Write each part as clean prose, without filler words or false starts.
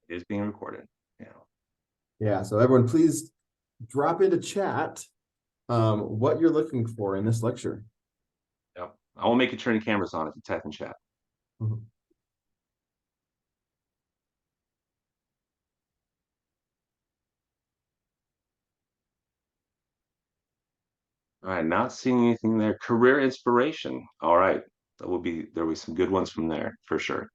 It is being recorded. Yeah. Yeah. So everyone, please drop into chat what you're looking for in this lecture. Yep. I won't make you turn your cameras on if you type in chat. Mhm. All right, not seeing anything there. Career inspiration. All right, there'll be some good ones from there for sure.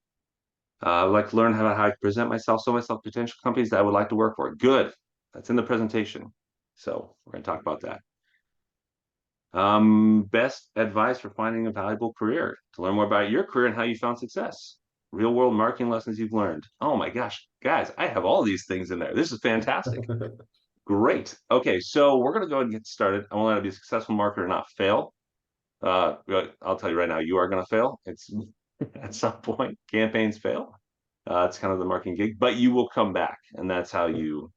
I would like to learn how I present myself, so myself potential companies that I would like to work for. Good. That's in the presentation. So we're going to talk about that. Best advice for finding a valuable career. To learn more about your career and how you found success. Real world marketing lessons you've learned. Oh my gosh, guys, I have all these things in there. This is fantastic. Great. Okay, so we're going to go ahead and get started. I want to be a successful marketer, not fail. I'll tell you right now, you are going to fail. It's at some point, campaigns fail. It's kind of the marketing gig, but you will come back, and that's how you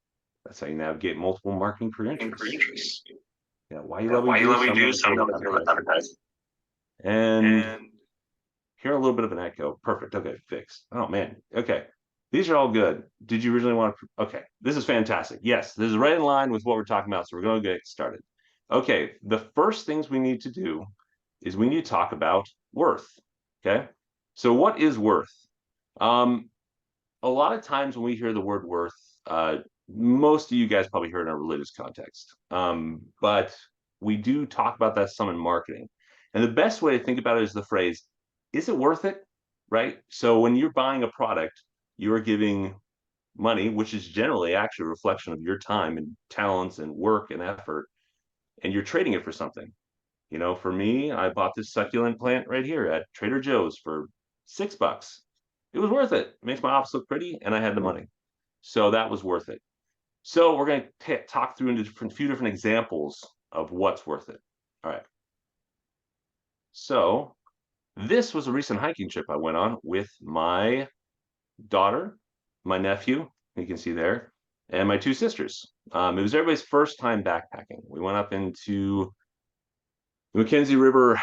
navigate multiple marketing career interests. Yeah, why you love what you do, some of it's advertising. And hear a little bit of an echo. Perfect. Okay, fixed. Oh man. Okay. These are all good. Did you originally want to? Okay, this is fantastic. Yes, this is right in line with what we're talking about. So we're going to get started. Okay, the first things we need to do is we need to talk about worth. Okay, so what is worth? Um, a lot of times when we hear the word worth, most of you guys probably hear it in a religious context. But we do talk about that some in marketing. And the best way to think about it is the phrase, is it worth it? Right? So when you're buying a product, you're giving money, which is generally actually a reflection of your time and talents and work and effort, and you're trading it for something. You know, for me, I bought this succulent plant right here at Trader Joe's for $6. It was worth it. It makes my office look pretty, and I had the money. So that was worth it. So we're going to talk through into few different examples of what's worth it. All right. So this was a recent hiking trip I went on with my daughter, my nephew, you can see there, and my two sisters. It was everybody's first time backpacking. We went up into the Mackenzie River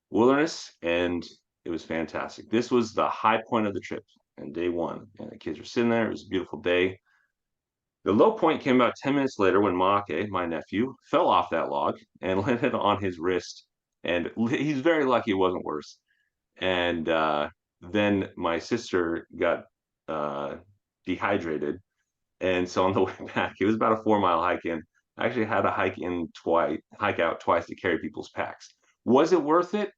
wilderness, and it was fantastic. This was the high point of the trip and day one, and the kids were sitting there. It was a beautiful day. The low point came about 10 minutes later when Make, my nephew, fell off that log and landed on his wrist. And he's very lucky it wasn't worse. And then my sister got uh, dehydrated. And so on the way back, it was about a 4 mile hike in. I actually had to hike out twice to carry people's packs. Was it worth it?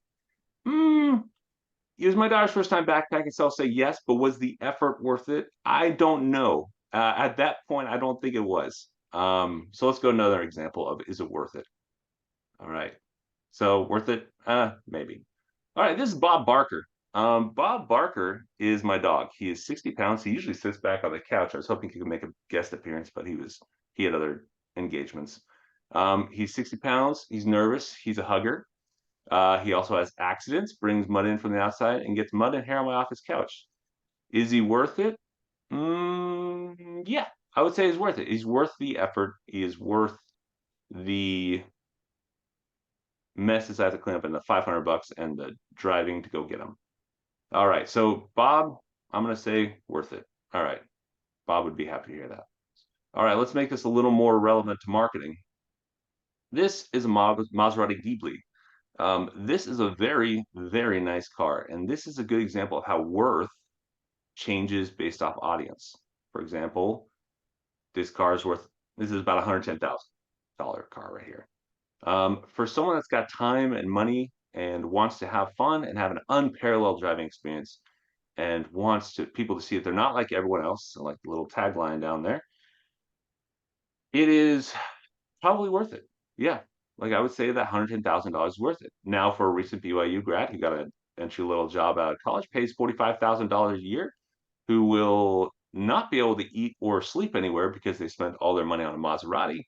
It was my daughter's first time backpacking, so I'll say yes, but was the effort worth it? I don't know. At that point, I don't think it was. So let's go to another example of is it worth it? All right. So worth it? Maybe. All right, this is Bob Barker. Bob Barker is my dog. He is 60 pounds. He usually sits back on the couch. I was hoping he could make a guest appearance, but he had other engagements. He's 60 pounds. He's nervous. He's a hugger. He also has accidents, brings mud in from the outside, and gets mud and hair on my office couch. Is he worth it? Yeah, I would say he's worth it. He's worth the effort. He is worth the messes I have to clean up and the $500 and the driving to go get him. All right, so Bob, I'm gonna say worth it. All right, Bob would be happy to hear that. All right, let's make this a little more relevant to marketing. This is a Maserati Ghibli. This is a very, very nice car, and this is a good example of how worth changes based off audience. For example, this is about $110,000 car right here. For someone that's got time and money and wants to have fun and have an unparalleled driving experience and wants people to see that they're not like everyone else, like the little tagline down there, it is probably worth it. Yeah. Like I would say that $110,000 is worth it. Now for a recent BYU grad who got an entry level job out of college, pays $45,000 a year, who will not be able to eat or sleep anywhere because they spent all their money on a Maserati.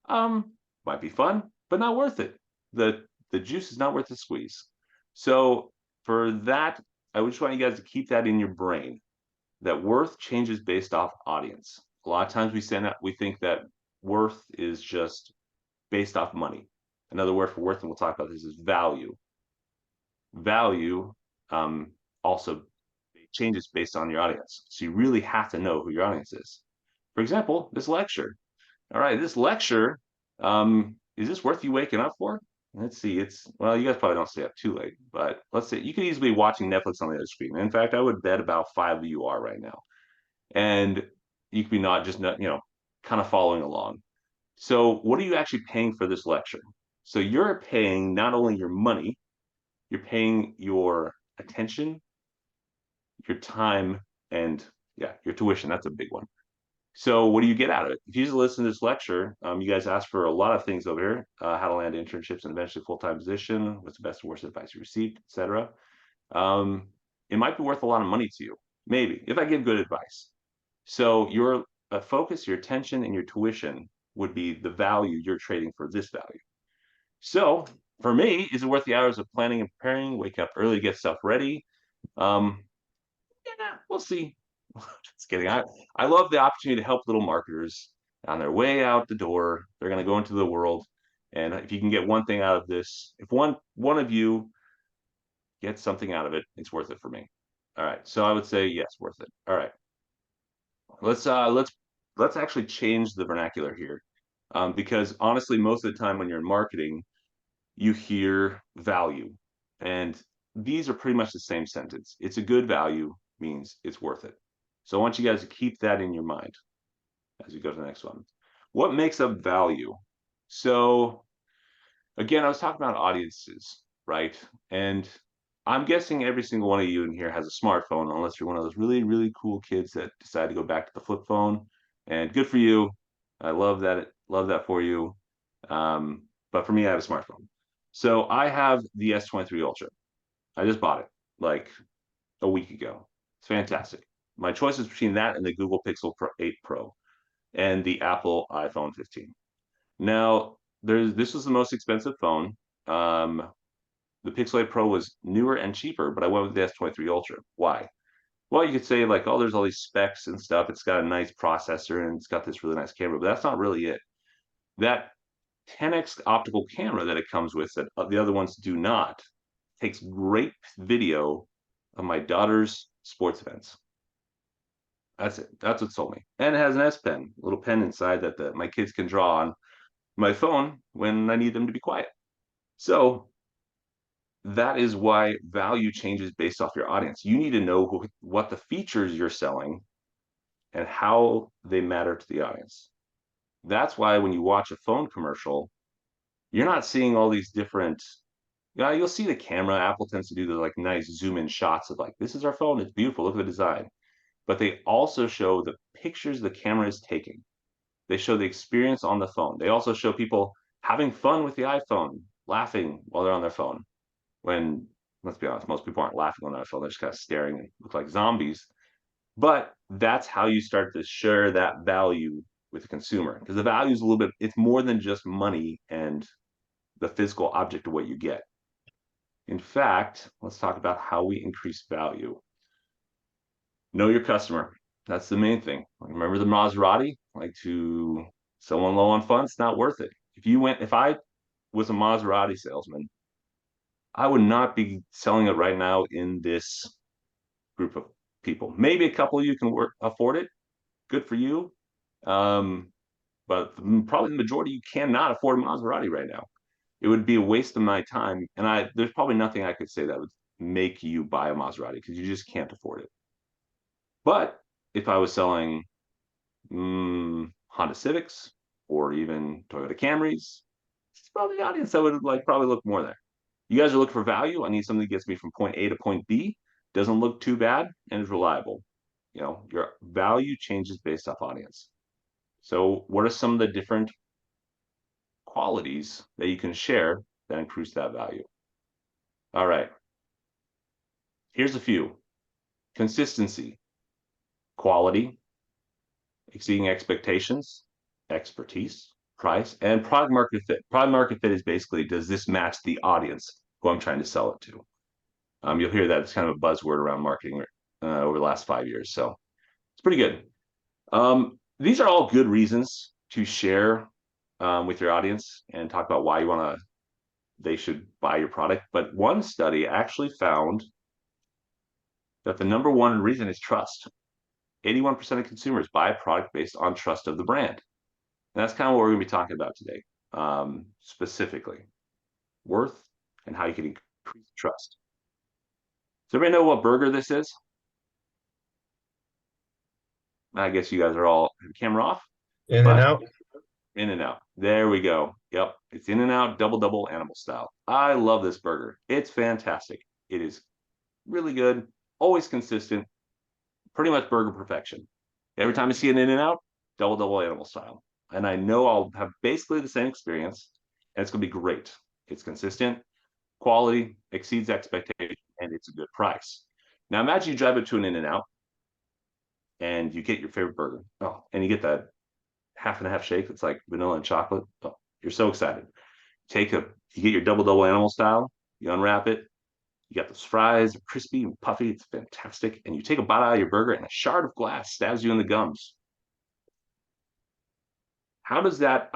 Might be fun, but not worth it. The juice is not worth the squeeze. So for that, I just want you guys to keep that in your brain. That worth changes based off audience. A lot of times we think that worth is just based off money. Another word for worth, and we'll talk about this, is value. Value also changes based on your audience. So you really have to know who your audience is. For example, this lecture. All right, this lecture, is this worth you waking up for? Let's see. Well, you guys probably don't stay up too late, but let's say you could easily be watching Netflix on the other screen. In fact, I would bet about 5 of you are right now. And you could be not just, kind of following along. So, what are you actually paying for this lecture? So, you're paying not only your money, you're paying your attention, your time, and yeah, your tuition. That's a big one. So, what do you get out of it? If you just listen to this lecture, you guys asked for a lot of things over here: how to land internships and eventually full-time position, what's the best and worst advice you received, etc. Um, it might be worth a lot of money to you, maybe if I give good advice. So, your focus, your attention, and your tuition would be the value you're trading for this value. So, for me, is it worth the hours of planning and preparing? Wake up early, get stuff ready. Um, yeah, we'll see. Just kidding. I love the opportunity to help little marketers on their way out the door. They're going to go into the world, and if you can get one thing out of this, if one of you gets something out of it, it's worth it for me. All right. So I would say yes, worth it. All right. Let's actually change the vernacular here, because honestly, most of the time when you're in marketing, you hear value, and these are pretty much the same sentence. It's a good value means it's worth it. So I want you guys to keep that in your mind as you go to the next one. What makes up value? So again, I was talking about audiences, right? And I'm guessing every single one of you in here has a smartphone, unless you're one of those really, really cool kids that decide to go back to the flip phone. And good for you. I love that. Love that for you. But for me, I have a smartphone. So I have the S23 Ultra. I just bought it like a week ago. It's fantastic. My choice is between that and the Google Pixel Pro 8 Pro and the Apple iPhone 15. Now, this was the most expensive phone. Um, the Pixel 8 Pro was newer and cheaper, but I went with the S23 Ultra. Why? Well, you could say like, oh, there's all these specs and stuff. It's got a nice processor and it's got this really nice camera, but that's not really it. That 10x optical camera that it comes with that the other ones do not takes great video of my daughter's sports events. That's it. That's what sold me. And it has an S Pen, a little pen inside that my kids can draw on my phone when I need them to be quiet. So that is why value changes based off your audience. You need to know what the features you're selling and how they matter to the audience. That's why when you watch a phone commercial, you're not seeing all these different. Yeah, you'll see the camera. Apple tends to do the like nice zoom in shots of like, this is our phone. It's beautiful. Look at the design. But they also show the pictures the camera is taking. They show the experience on the phone. They also show people having fun with the iPhone, laughing while they're on their phone. When, let's be honest, most people aren't laughing on their phone. They're just kind of staring and look like zombies. But that's how you start to share that value with the consumer. Because the value is a little bit, it's more than just money and the physical object of what you get. In fact, let's talk about how we increase value. Know your customer. That's the main thing. Remember the Maserati? Like, to someone low on funds, not worth it. If I was a Maserati salesman, I would not be selling it right now in this group of people. Maybe a couple of you can afford it. Good for you. Um, but probably the majority you cannot afford a Maserati right now. It would be a waste of my time. And there's probably nothing I could say that would make you buy a Maserati because you just can't afford it. But if I was selling Honda Civics or even Toyota Camrys, it's probably the audience that would like probably look more there. You guys are looking for value. I need something that gets me from point A to point B, doesn't look too bad, and is reliable. Your value changes based off audience. So what are some of the different qualities that you can share that increase that value? All right. Here's a few. Consistency, quality, exceeding expectations, expertise, price, and product market fit. Product market fit is basically, does this match the audience who I'm trying to sell it to? You'll hear that it's kind of a buzzword around marketing over the last 5 years. So it's pretty good. These are all good reasons to share with your audience and talk about why they should buy your product. But one study actually found that the number one reason is trust. 81% of consumers buy a product based on trust of the brand. And that's kind of what we're going to be talking about today, specifically worth and how you can increase trust. Does everybody know what burger this is? I guess you guys are all camera off, In and but out. In and Out. There we go. Yep, it's In and Out double animal style. I love this burger. It's fantastic. It is really good, always consistent, pretty much burger perfection. Every time I see an In and Out, double animal style. And I know I'll have basically the same experience, and it's going to be great. It's consistent, quality, exceeds expectation, and it's a good price. Now imagine you drive up to an In and Out and you get your favorite burger. Oh, and you get that half and half shake. It's like vanilla and chocolate. Oh, you're so excited. You get your double animal style, you unwrap it, you got those fries, they're crispy and puffy. It's fantastic. And you take a bite out of your burger and a shard of glass stabs you in the gums. How does that,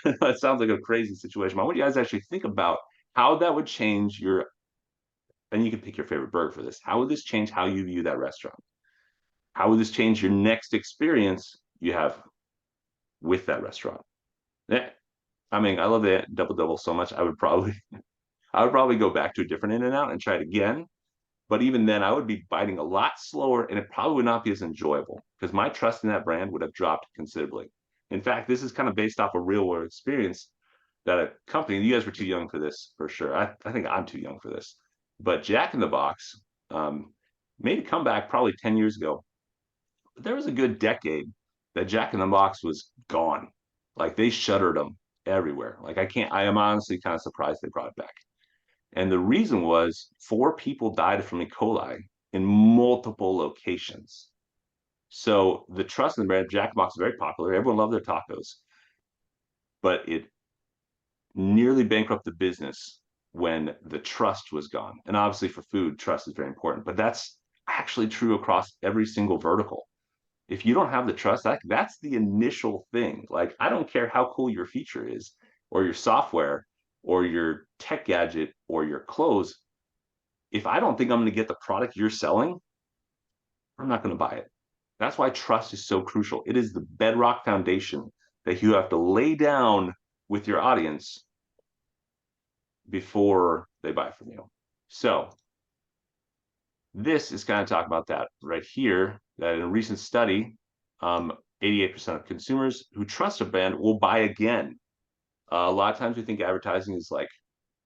it sounds like a crazy situation, but I want you guys to actually think about how that would change and you can pick your favorite burger for this. How would this change how you view that restaurant? How would this change your next experience you have with that restaurant? Yeah. I mean, I love the double so much. I would probably go back to a different In and Out and try it again. But even then, I would be biting a lot slower and it probably would not be as enjoyable because my trust in that brand would have dropped considerably. In fact, this is kind of based off a real world experience that a company, you guys were too young for this for sure. I think I'm too young for this. But Jack in the Box made a comeback probably 10 years ago. But there was a good decade that Jack in the Box was gone. Like they shuttered them everywhere. I am honestly kind of surprised they brought it back. And the reason was 4 people died from E. coli in multiple locations. So the trust in the brand, Jack in the Box, is very popular. Everyone loved their tacos, but it nearly bankrupted the business when the trust was gone. And obviously for food, trust is very important, but that's actually true across every single vertical. If you don't have the trust, that's the initial thing. Like, I don't care how cool your feature is, or your software, or your tech gadget, or your clothes. If I don't think I'm going to get the product you're selling, I'm not going to buy it. That's why trust is so crucial. It is the bedrock foundation that you have to lay down with your audience before they buy from you. So this is kind of talk about that right here, that in a recent study, 88% of consumers who trust a brand will buy again. A lot of times we think advertising is like,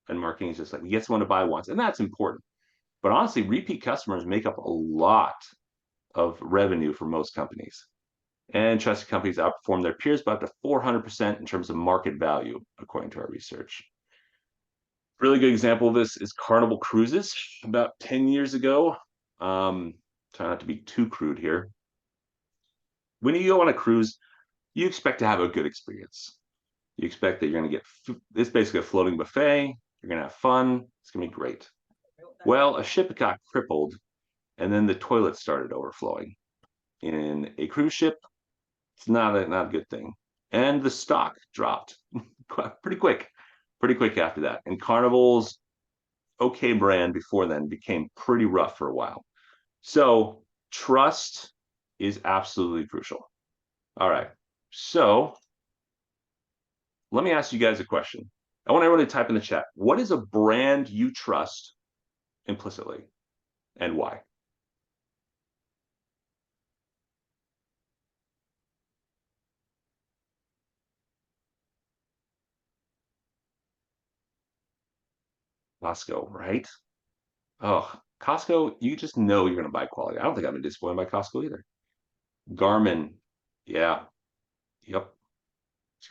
and marketing is just like, we get someone to buy once, and that's important. But honestly, repeat customers make up a lot of revenue for most companies. And trusted companies outperform their peers by up to 400% in terms of market value, according to our research. Really good example of this is Carnival Cruises. About 10 years ago, try not to be too crude here. When you go on a cruise, you expect to have a good experience. You expect that you're going to get, it's basically a floating buffet. You're going to have fun. It's going to be great. Well, a ship got crippled and then the toilet started overflowing. In a cruise ship, it's not a good thing. And the stock dropped pretty quick after that. And Carnival's okay brand before then became pretty rough for a while. So trust is absolutely crucial. All right. So let me ask you guys a question. I want everyone to type in the chat. What is a brand you trust implicitly and why? Costco, right? Oh, Costco, you just know you're going to buy quality. I don't think I've been disappointed by Costco either. Garmin, yeah, yep.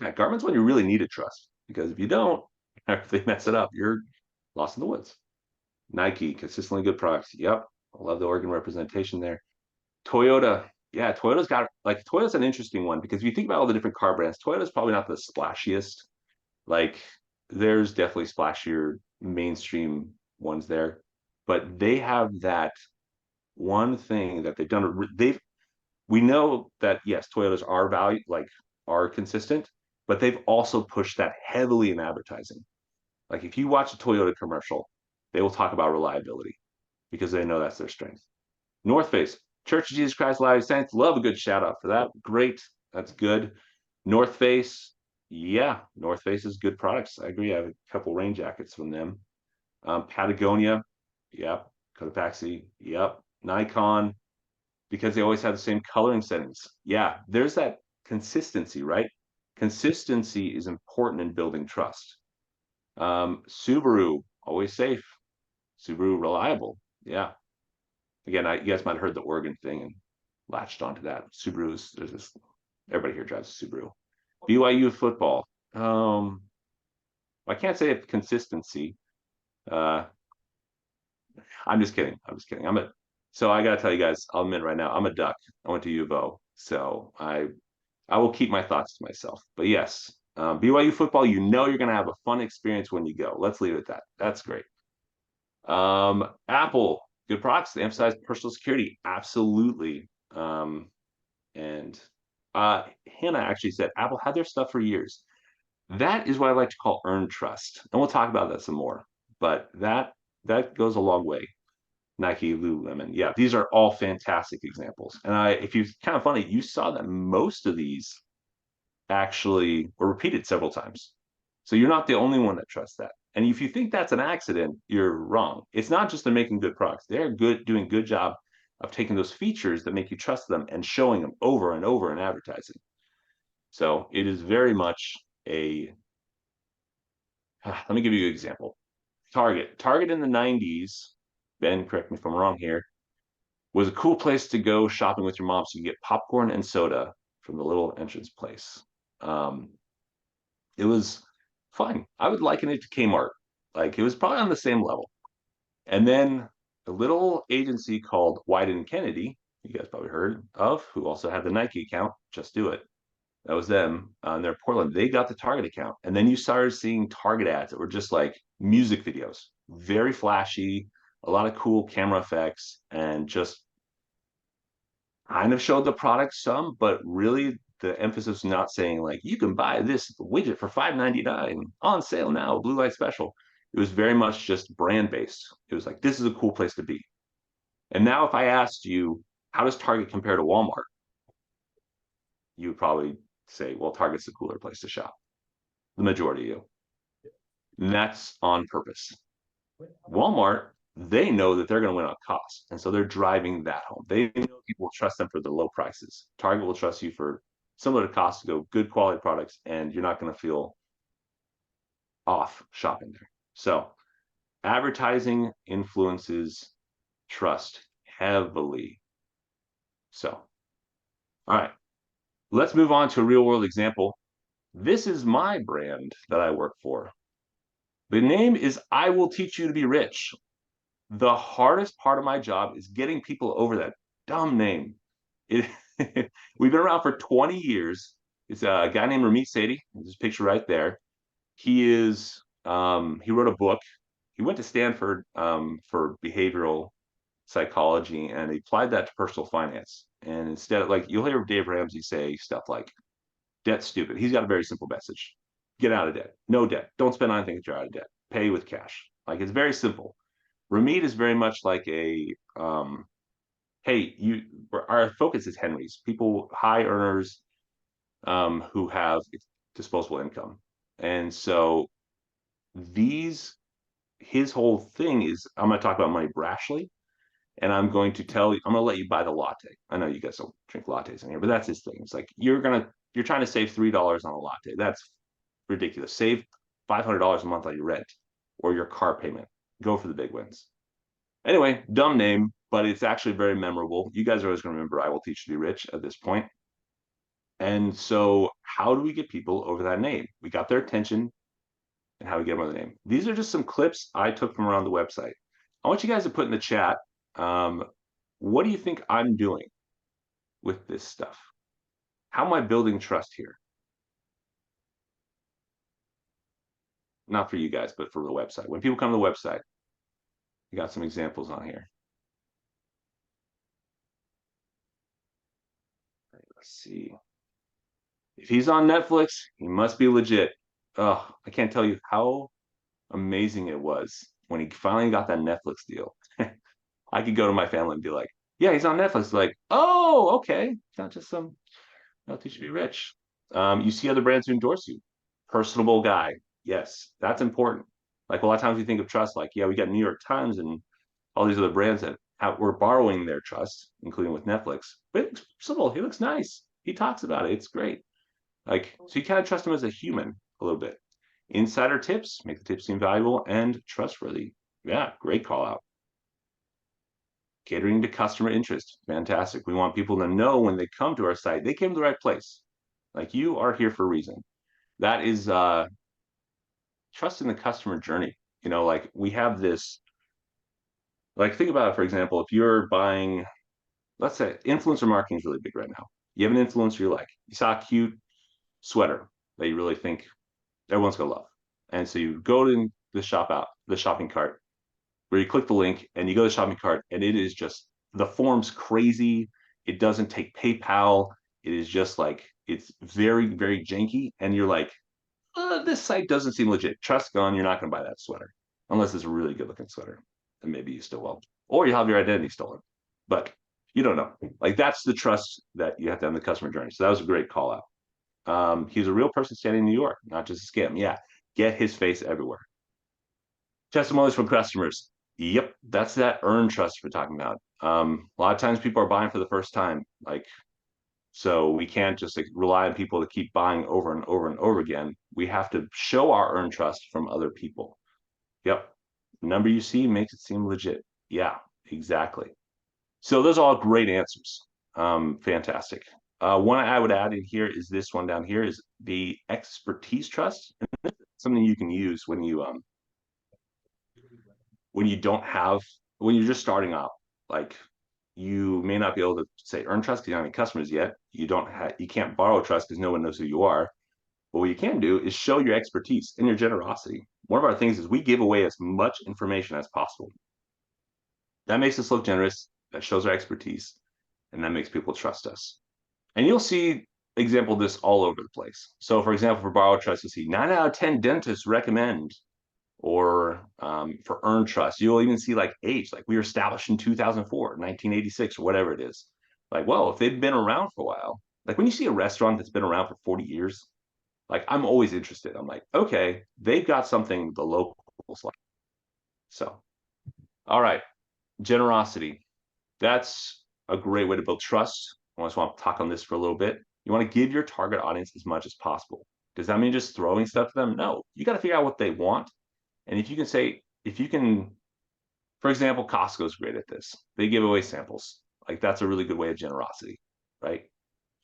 Yeah, Garmin's when you really need to trust because if you don't, if they mess it up, you're lost in the woods. Nike, consistently good products. Yep, I love the organ representation there. Toyota, yeah, Toyota's an interesting one because if you think about all the different car brands, Toyota's probably not the splashiest. Like, there's definitely splashier mainstream ones there, but they have that one thing that they've done. We know that yes, Toyotas are consistent, but they've also pushed that heavily in advertising. Like if you watch a Toyota commercial, they will talk about reliability because they know that's their strength. North Face, Church of Jesus Christ of Latter-day Saints. Love a good shout out for that. Great. That's good. North Face, yeah, North Face is good products. I agree. I have a couple rain jackets from them. Patagonia, yep. Cotopaxi, yep. Nikon, because they always have the same coloring settings. Yeah, there's that consistency, right? Consistency is important in building trust. Subaru, always safe. Subaru, reliable. Yeah. Again, you guys might have heard the Oregon thing and latched onto that. Subarus, there's this, everybody here drives a Subaru. BYU football. I can't say it's consistency. Uh, I'm just kidding. I'm just kidding. So I gotta tell you guys, I'll admit right now, I'm a duck. I went to U of O, so I will keep my thoughts to myself. But yes, BYU football, you know you're gonna have a fun experience when you go. Let's leave it at that. That's great. Apple, good products. They emphasize personal security, absolutely. And Hannah actually said Apple had their stuff for years. That is what I like to call earned trust, and we'll talk about that some more. But that goes a long way. Nike, Lululemon, yeah, these are all fantastic examples. And if you kind of funny, you saw that most of these actually were repeated several times. So you're not the only one that trusts that. And if you think that's an accident, you're wrong. It's not just they're making good products. They're doing good job of taking those features that make you trust them and showing them over and over in advertising. So it is very much a, let me give you an example. Target in the 90s, Ben, correct me if I'm wrong here, was a cool place to go shopping with your mom so you get popcorn and soda from the little entrance place. Um, it was fun. I would liken it to Kmart. Like it was probably on the same level. And then a little agency called Wyden Kennedy, you guys probably heard of, who also had the Nike account, Just Do It. That was them. They're Portland. They got the Target account. And then you started seeing Target ads that were just like music videos, very flashy, a lot of cool camera effects, and just kind of showed the product some, but really the emphasis was not saying like you can buy this widget for $5.99 on sale now, blue light special. It was very much just brand based. It was like this is a cool place to be. And now if I asked you, how does Target compare to Walmart? You would probably say, well, Target's a cooler place to shop. The majority of you. And that's on purpose. Walmart, they know that they're going to win on cost. And so they're driving that home. They know people will trust them for the low prices. Target will trust you for similar to Costco, good quality products, and you're not going to feel off shopping there. So advertising influences trust heavily. So, all right, let's move on to a real world example. This is my brand that I work for. The name is I Will Teach You to Be Rich. The hardest part of my job is getting people over that dumb name. It, we've been around for 20 years. It's a guy named Ramit Sethi. There's a picture right there. He wrote a book. He went to Stanford for behavioral psychology and he applied that to personal finance. And instead of like, you'll hear Dave Ramsey say stuff like, debt's stupid. He's got a very simple message. Get out of debt. No debt. Don't spend on things you're out of debt. Pay with cash. Like it's very simple. Ramit is very much like hey, our focus is Henry's people, high earners who have disposable income, and so these his whole thing is I'm going to talk about money brashly, and I'm going to tell you I'm going to let you buy the latte. I know you guys don't drink lattes in here, but that's his thing. It's like you're trying to save $3 on a latte. That's ridiculous. Save $500 a month on your rent or your car payment. Go for the big wins. Anyway, dumb name, but it's actually very memorable. You guys are always going to remember I Will Teach You to Be Rich at this point. And so, how do we get people over that name? We got their attention, and how do we get them over the name? These are just some clips I took from around the website. I want you guys to put in the chat what do you think I'm doing with this stuff? How am I building trust here? Not for you guys, but for the website. When people come to the website, we got some examples on here. Let's see. If he's on Netflix, he must be legit. Oh, I can't tell you how amazing it was when he finally got that Netflix deal. I could go to my family and be like, Yeah, he's on Netflix. Like, oh, okay. It's not just some, I'll teach you to be rich. You see other brands who endorse you. Personable guy. Yes, that's important. Like a lot of times we think of trust, like, yeah, we got New York Times and all these other brands that we're borrowing their trust, including with Netflix. But it's personable. He looks nice. He talks about it. It's great. Like, so you kind of trust him as a human a little bit. Insider tips make the tips seem valuable and trustworthy. Yeah, great call out. Catering to customer interest. Fantastic. We want people to know when they come to our site, they came to the right place. Like you are here for a reason. That is trust in the customer journey. Like we have this, like think about it, for example, if you're buying, let's say influencer marketing is really big right now. You have an influencer you like. You saw a cute sweater that you really think everyone's gonna love. And so you go to the shopping cart, where you click the link and you go to the shopping cart, and it is just the form's crazy. It doesn't take PayPal. It is just like it's very, very janky. And you're like, this site doesn't seem legit. Trust gone, you're not gonna buy that sweater. Unless it's a really good looking sweater. And maybe you still will. Or you have your identity stolen. But you don't know. Like that's the trust that you have to have in the customer journey. So that was a great call out. He's a real person standing in New York, not just a scam. Yeah, get his face everywhere. Testimonials from customers. Yep, that's that earned trust we're talking about. A lot of times people are buying for the first time, like so we can't just like, rely on people to keep buying over and over and over again. We have to show our earned trust from other people. Yep, the number you see makes it seem legit. Yeah, exactly. So those are all great answers. Fantastic. One I would add in here is this one down here is the expertise trust. Something you can use when you don't have when you're just starting out. Like you may not be able to say earn trust because you don't have any customers yet. You can't borrow trust because no one knows who you are. But what you can do is show your expertise and your generosity. One of our things is we give away as much information as possible. That makes us look generous. That shows our expertise, and that makes people trust us. And you'll see example of this all over the place. So, for example, for borrow trust, you'll see 9 out of 10 dentists recommend, or for earn trust, you'll even see like age, like we were established in 2004, 1986, or whatever it is. Like, well, if they've been around for a while, like when you see a restaurant that's been around for 40 years, like I'm always interested. I'm like, okay, they've got something the locals like. So, all right, generosity. That's a great way to build trust. I just want to talk on this for a little bit. You want to give your target audience as much as possible. Does that mean just throwing stuff to them? No, you got to figure out what they want. And if you can, for example, Costco's great at this. They give away samples. Like that's a really good way of generosity, right?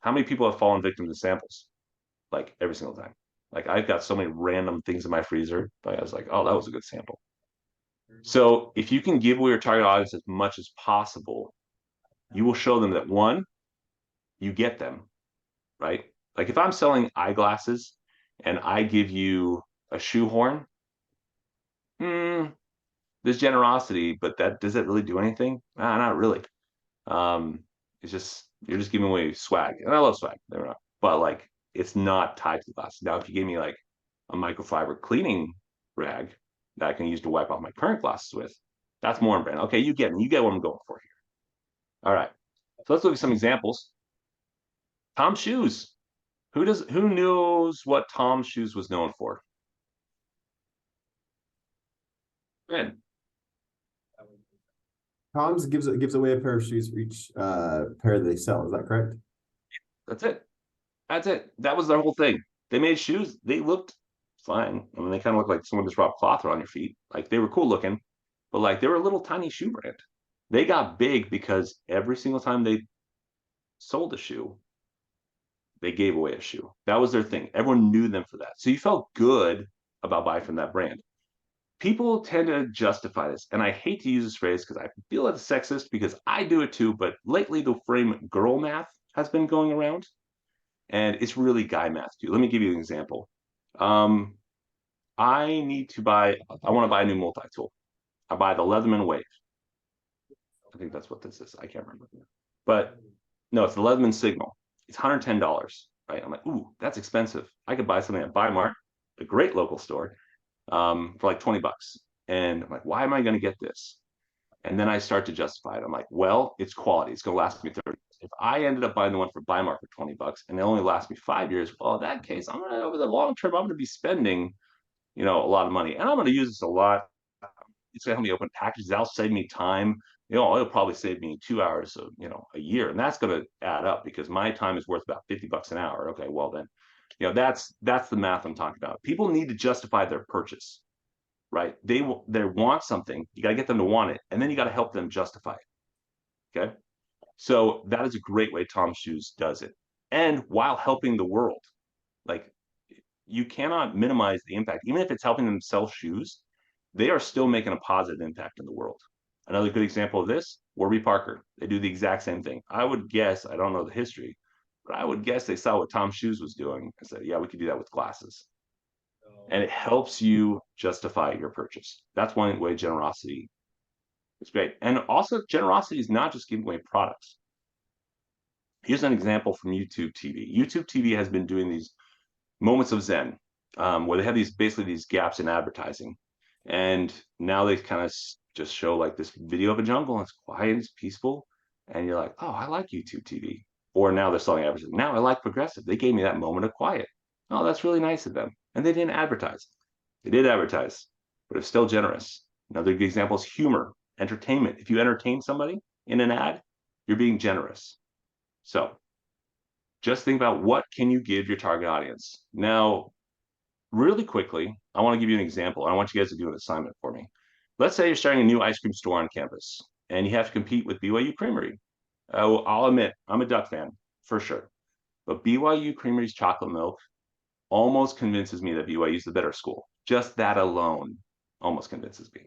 How many people have fallen victim to samples? Like every single time. Like I've got so many random things in my freezer, but I was like, oh, that was a good sample. So if you can give away your target audience as much as possible, you will show them that one, you get them, right? Like if I'm selling eyeglasses and I give you a shoehorn, hmm, there's generosity, but that does it really do anything? Nah, not really. It's just you're just giving away swag, and I love swag, never not, but like it's not tied to the glasses. Now, if you gave me like a microfiber cleaning rag that I can use to wipe off my current glasses with, that's more in brand. Okay, you get what I'm going for here. All right, so let's look at some examples. Tom's shoes. Who knows what Tom's shoes was known for? Good. Tom's gives away a pair of shoes for each pair that they sell. Is that correct? That's it. That's it. That was their whole thing. They made shoes. They looked fine. I mean, they kind of looked like someone just rubbed cloth around your feet. Like they were cool looking, but like they were a little tiny shoe brand. They got big because every single time they sold a shoe, they gave away a shoe. That was their thing. Everyone knew them for that. So you felt good about buying from that brand. People tend to justify this, and I hate to use this phrase because I feel it's sexist because I do it too, but lately the frame girl math has been going around, and it's really guy math too. Let me give you an example. Um, I want to buy a new multi-tool. I buy the Leatherman Wave. I think that's what this is. I can't remember. But no, it's the Leatherman Signal. It's $110, right? I'm like, ooh, that's expensive. I could buy something at Buymart, a great local store, for like $20. And I'm like, why am I going to get this? And then I start to justify it. I'm like, well, it's quality. It's going to last me 30 years. If I ended up buying the one for Buymark for $20 and it only lasts me 5 years, well, in that case, I'm going to, over the long term, I'm going to be spending, a lot of money. And I'm going to use this a lot. It's going to help me open packages. That'll save me time. It'll probably save me 2 hours, a year. And that's going to add up because my time is worth about $50 an hour. Okay, well then, that's the math I'm talking about. People need to justify their purchase, right? They want something. You got to get them to want it, and then you got to help them justify it. Okay, so that is a great way Tom Shoes does it, and while helping the world, like you cannot minimize the impact. Even if it's helping them sell shoes, they are still making a positive impact in the world. Another good example of this, Warby Parker. They do the exact same thing. I would guess, I don't know the history, but I would guess they saw what Tom Shoes was doing and said, yeah, we could do that with glasses. And it helps you justify your purchase. That's one way generosity is great. And also, generosity is not just giving away products. Here's an example from YouTube TV. YouTube TV has been doing these moments of Zen, where they have these gaps in advertising, and now they kind of just show like this video of a jungle, and it's quiet, it's peaceful, and you're like, oh, I like YouTube TV. Or now they're selling advertising. Now I like Progressive. They gave me that moment of quiet. Oh, that's really nice of them. And they didn't advertise. They did advertise, but it's still generous. Another good example is humor, entertainment. If you entertain somebody in an ad, you're being generous. So just think about what can you give your target audience. Now, really quickly, I want to give you an example. I want you guys to do an assignment for me. Let's say you're starting a new ice cream store on campus and you have to compete with BYU Creamery. I'll admit, I'm a Duck fan for sure. But BYU Creamery's chocolate milk almost convinces me that BYU is the better school. Just that alone almost convinces me.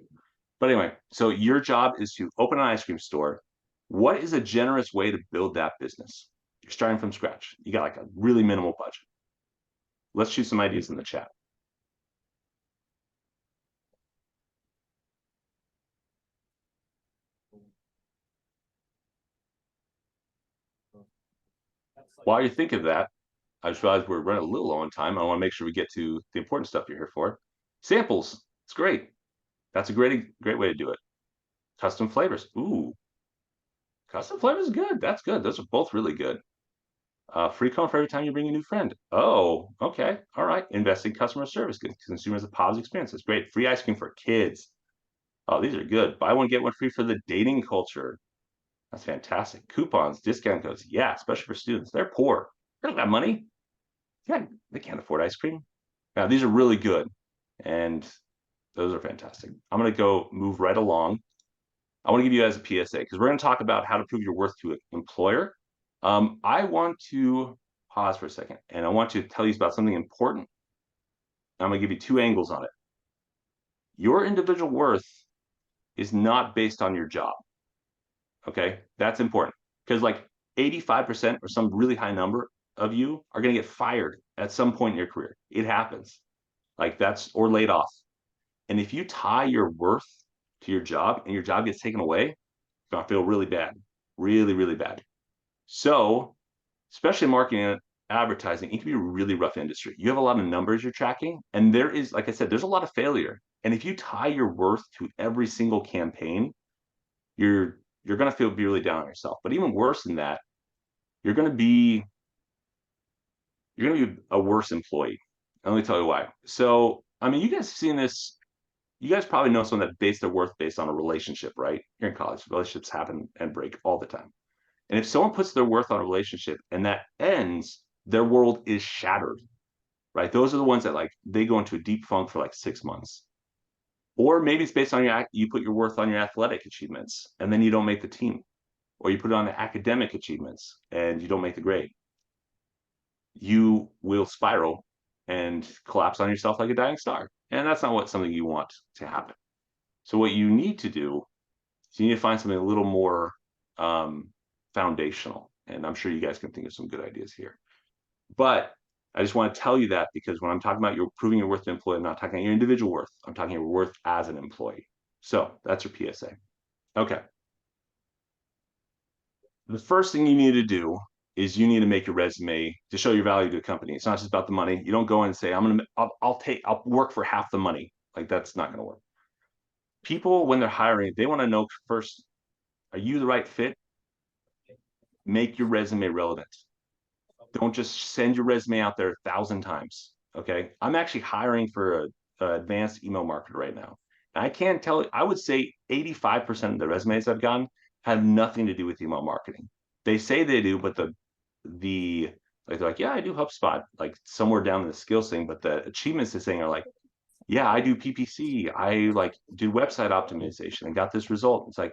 But anyway, so your job is to open an ice cream store. What is a generous way to build that business? You're starting from scratch. You got like a really minimal budget. Let's shoot some ideas in the chat. While you're thinking of that, I just realized we're running a little low on time. I want to make sure we get to the important stuff you're here for. Samples. It's great. That's a great way to do it. Custom flavors. Ooh, custom flavors is good. That's good. Those are both really good. Free cone for every time you bring a new friend. Oh, okay. All right. Invest in customer service. Give consumers a positive experience. That's great. Free ice cream for kids. Oh, these are good. Buy one, get one free for the dating culture. That's fantastic. Coupons, discount codes. Yeah, especially for students. They're poor. They don't got money. Yeah, they can't afford ice cream. Now, these are really good. And those are fantastic. I'm going to go move right along. I want to give you guys a PSA because we're going to talk about how to prove your worth to an employer. I want to pause for a second and I want to tell you about something important. I'm going to give you two angles on it. Your individual worth is not based on your job. Okay, that's important because like 85% or some really high number of you are going to get fired at some point in your career. It happens. Like that's or laid off. And if you tie your worth to your job and your job gets taken away, you're gonna feel really bad, really, really bad. So, especially marketing and advertising, it can be a really rough industry. You have a lot of numbers you're tracking, and there is, like I said, there's a lot of failure. And if you tie your worth to every single campaign, you're gonna feel really down on yourself. But even worse than that, you're gonna be a worse employee. And let me tell you why. So, I mean, you guys have seen this. You guys probably know someone that based their worth based on a relationship, right? You're in college, relationships happen and break all the time. And if someone puts their worth on a relationship and that ends, their world is shattered, right? Those are the ones that like they go into a deep funk for like 6 months. Or maybe it's based on you put your worth on your athletic achievements and then you don't make the team. Or you put it on the academic achievements and you don't make the grade. You will spiral and collapse on yourself like a dying star. And that's not something you want to happen. So what you need to do is you need to find something a little more foundational. And I'm sure you guys can think of some good ideas here. But I just want to tell you that because when I'm talking about proving your worth to employee, I'm not talking about your individual worth. I'm talking your worth as an employee. So that's your PSA. Okay. The first thing you need to do is you need to make your resume to show your value to a company. It's not just about the money. You don't go in and say, I'll work for half the money. Like that's not going to work. People, when they're hiring, they want to know first, are you the right fit? Make your resume relevant. Don't just send your resume out there 1,000 times. Okay. I'm actually hiring for a advanced email marketer right now. And I can't tell, I would say 85% of the resumes I've gotten have nothing to do with email marketing. They say they do, but the like they're like, yeah, I do HubSpot, like somewhere down in the skills thing, but the achievements they're saying are like, yeah, I do PPC, I like do website optimization and got this result. It's like,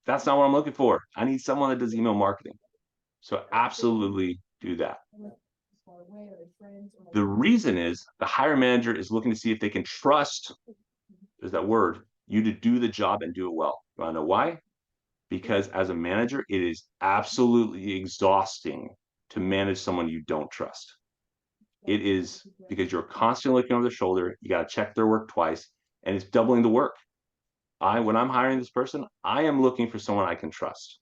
that's not what I'm looking for. I need someone that does email marketing. So absolutely do that. The reason is the hire manager is looking to see if they can trust, is that word, you to do the job and do it well. You want to know why? Because as a manager, it is absolutely exhausting to manage someone you don't trust. It is because you're constantly looking over their shoulder. You got to check their work twice, and it's doubling the work. When I'm hiring this person, I am looking for someone I can trust.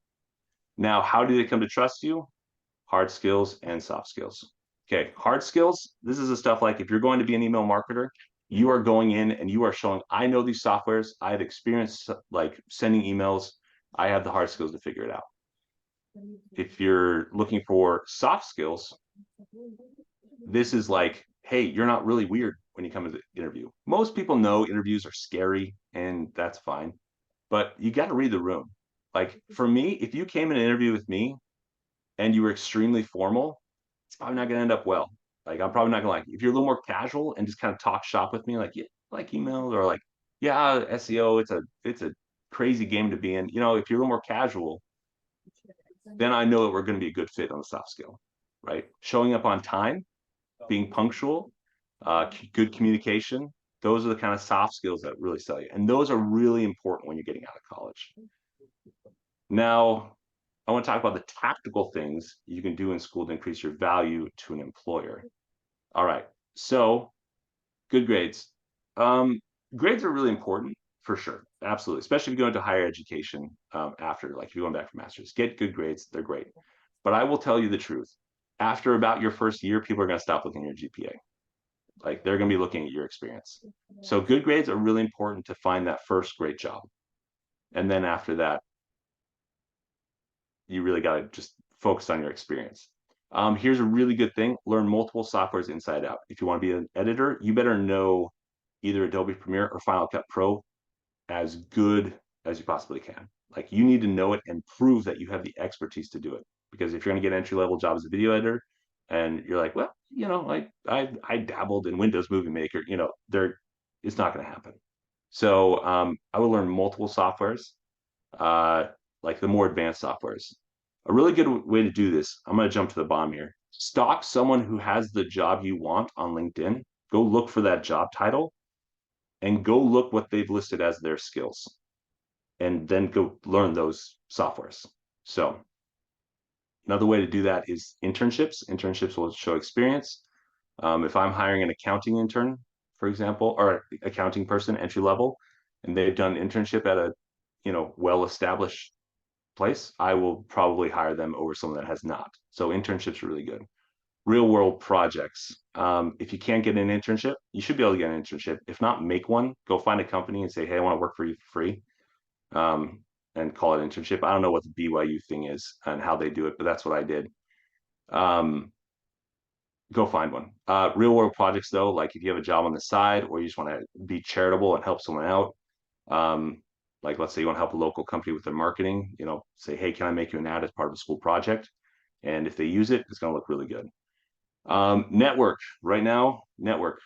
Now, how do they come to trust you? Hard skills and soft skills. Okay, hard skills. This is the stuff like if you're going to be an email marketer, you are going in and you are showing, I know these softwares, I have experience like sending emails, I have the hard skills to figure it out. If you're looking for soft skills, this is like, hey, you're not really weird when you come to the interview. Most people know interviews are scary and that's fine, but you got to read the room. Like for me, if you came in an interview with me and you were extremely formal, it's probably not gonna end up well. Like I'm probably not gonna like if you're a little more casual and just kind of talk shop with me, like yeah, like emails or like yeah, SEO, it's a crazy game to be in. You know, if you're a little more casual, then I know that we're gonna be a good fit on the soft skill, right? Showing up on time, being punctual, good communication. Those are the kind of soft skills that really sell you, and those are really important when you're getting out of college. Now, I want to talk about the tactical things you can do in school to increase your value to an employer. All right. So, good grades. Um, Grades are really important for sure. Absolutely. Especially if you go into higher education after, like if you're going back for master's, get good grades. They're great. But I will tell you the truth. After about your first year, people are going to stop looking at your GPA. Like they're going to be looking at your experience. So, good grades are really important to find that first great job. And then after that, you really got to just focus on your experience. Here's a really good thing: learn multiple softwares inside out. If you want to be an editor, you better know either Adobe Premiere or Final Cut Pro as good as you possibly can. Like you need to know it and prove that you have the expertise to do it. Because if you're going to get an entry level job as a video editor, and you're like, well, you know, like I dabbled in Windows Movie Maker, you know, it's not going to happen. So I will learn multiple softwares. Uh, like the more advanced softwares. A really good way to do this, I'm going to jump to the bottom here. Stalk someone who has the job you want on LinkedIn. Go look for that job title and go look what they've listed as their skills and then go learn those softwares. So, another way to do that is internships. Internships will show experience. If I'm hiring an accounting intern, for example, or accounting person entry level, and they've done internship at a well-established place, I will probably hire them over someone that has not. So internships are really good. Real world projects. If you can't get an internship, you should be able to get an internship. If not, make one. Go find a company and say, hey, I want to work for you for free. And call it internship. I don't know what the BYU thing is and how they do it, but that's what I did. Go find one. Real world projects though, like if you have a job on the side or you just want to be charitable and help someone out, like let's say you want to help a local company with their marketing, say, hey, can I make you an ad as part of a school project? And if they use it, it's going to look really good. Network right now, network,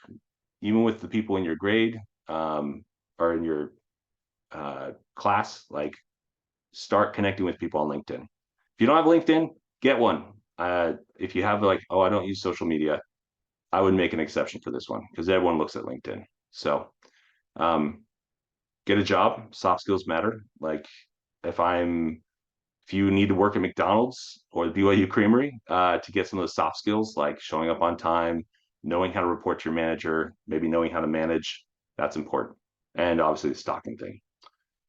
even with the people in your grade or in your class, like start connecting with people on LinkedIn. If you don't have LinkedIn, get one. If you have like, oh, I don't use social media, I would make an exception for this one because everyone looks at LinkedIn. So get a job. Soft skills matter. Like if you need to work at McDonald's or the BYU Creamery to get some of those soft skills, like showing up on time, knowing how to report to your manager, maybe knowing how to manage, that's important. And obviously the stocking thing.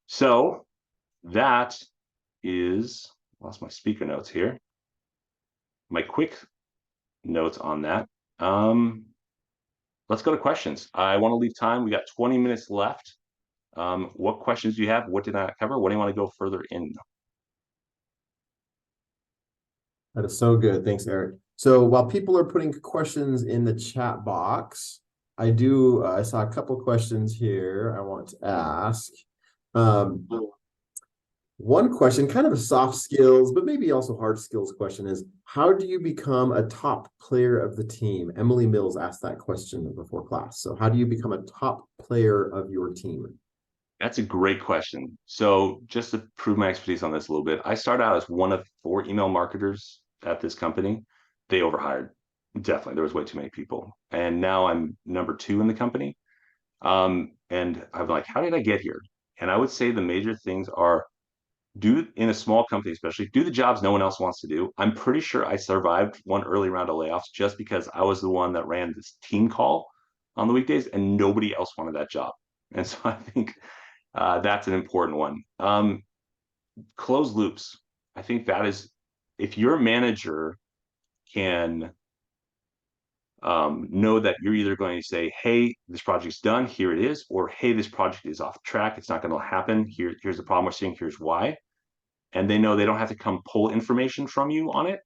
So that is, lost my speaker notes here. My quick notes on that. Let's go to questions. I want to leave time. We got 20 minutes left. What questions do you have? What did I cover? What do you want to go further in? That is so good. Thanks, Eric. So while people are putting questions in the chat box, I saw a couple questions here I want to ask. Um, One question, kind of a soft skills, but maybe also hard skills question is, how do you become a top player of the team? Emily Mills asked that question before class. So how do you become a top player of your team? That's a great question. So just to prove my expertise on this a little bit, I started out as one of 4 email marketers at this company. They overhired. Definitely, there was way too many people. And now I'm number 2 in the company. And I'm like, how did I get here? And I would say the major things are do in a small company, especially do the jobs no one else wants to do. I'm pretty sure I survived one early round of layoffs just because I was the one that ran this team call on the weekdays and nobody else wanted that job. And so I think that's an important one. Closed loops. I think that is, if your manager can know that you're either going to say, hey, this project's done, here it is, or hey, this project is off track, it's not going to happen, here's the problem we're seeing, here's why. And they know they don't have to come pull information from you on it.